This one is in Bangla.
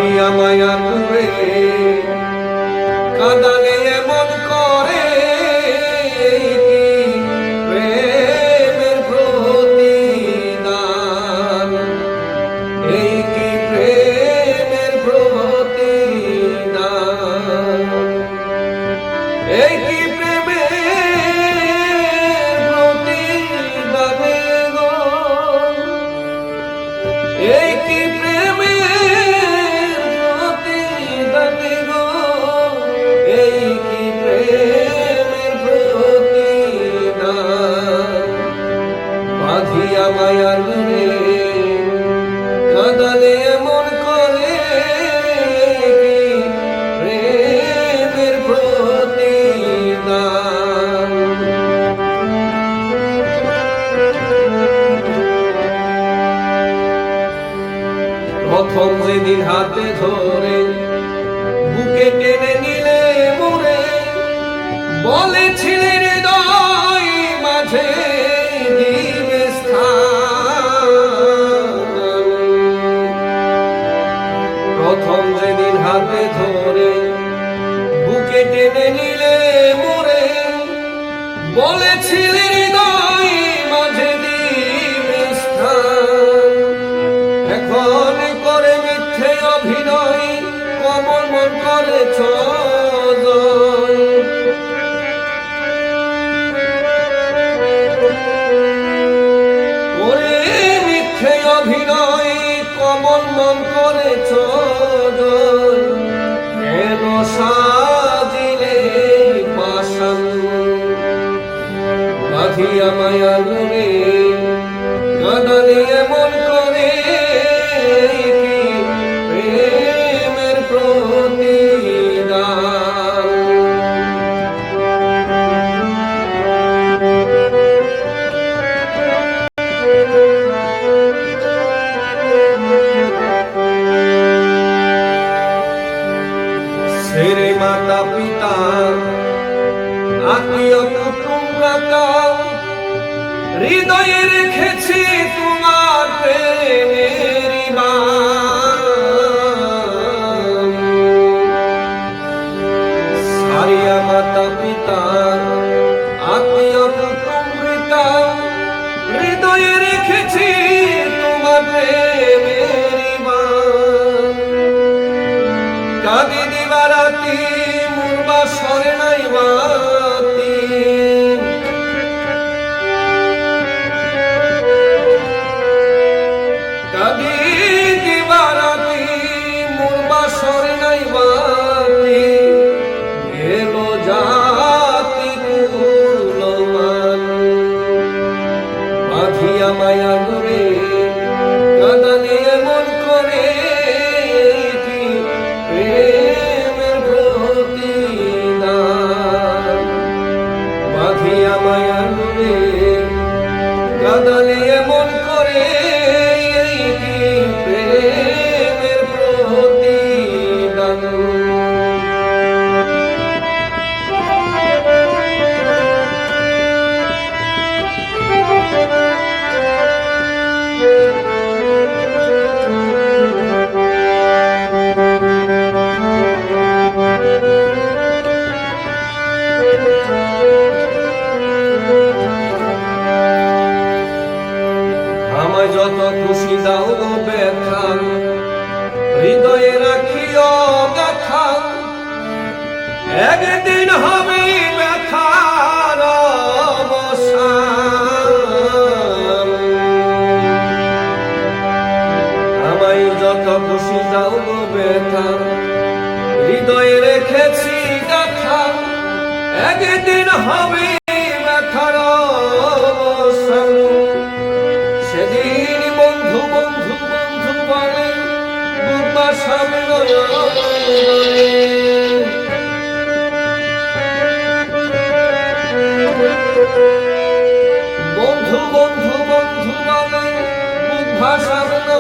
বাঁধিয়া মায়া করে কাঁদালে এমন করে প্রেমের প্রতিদান, এই কি প্রেমের প্রতিদান, এই কি প্রেমের প্রতিদান গো, এই কি প্রেমের প্রতিদান গো, এই কি প্রেমের প্রতিদান। বাঁধিয়া মায়ার রে কাঁদালে এমন করে প্রেমের প্রতিদান। প্রথম যেদিন হাতে ধরে বুকে টেনে নিলে মোরে, বলেছিলে হৃদয় মাঝে দিবে স্থান। প্রথম যেদিন হাতে ধরে বুকে টেনে নিলে মোরে, বলেছিলে হৃদয় মাঝে দিবে স্থান। এখন করে মিথ্যে অভিনয় কমল মন করেছ জয়। করে মিথ্যে অভিনয় কমল মন করেছ জয়। কেন সাজিলে পাষাণ বাঁধিয়া মায়া রে কাঁদালে এমন করে প্রেমের প্রতিদান। ছেড়ে মাতা পিতা আত্মীয় কুটুম্বরা হৃদয়ে রেখেছি তোমার প্রেমের বাণ। সারিয়া মাতা পিতা আত্মীয় কুটুম্বরা হৃদয়ে রেখেছি তোমার প্রেমের বাণ। কাঁদি দিবারাতি মুরবা সরে নাই বাতি, কাঁদি দিবারাতি মুরবা সরে নাই বাতি। গেল জাতি কুলমান বাঁধিয়া মায়া রে কাঁদালে এমন করে প্রেমের প্রতিদান। বাঁধিয়া মায়া রে কাঁদালে এমন করে প্রেমের প্রতিদান। আমায় যত খুশি দাও গো ব্যথা, হৃদয়ে রাখিও দেখা। একদিন হবে ব্যথার অবসান। আমায় যত খুশি দাও গো ব্যথা, হৃদয়ে রেখেছি দেখা। একদিন হবে ব্যথার অবসান। সেদিন বন্ধু বন্ধু বন্ধু বলে বুবা সামনে, বন্ধু বন্ধু বন্ধু বলে বুবা সামনে।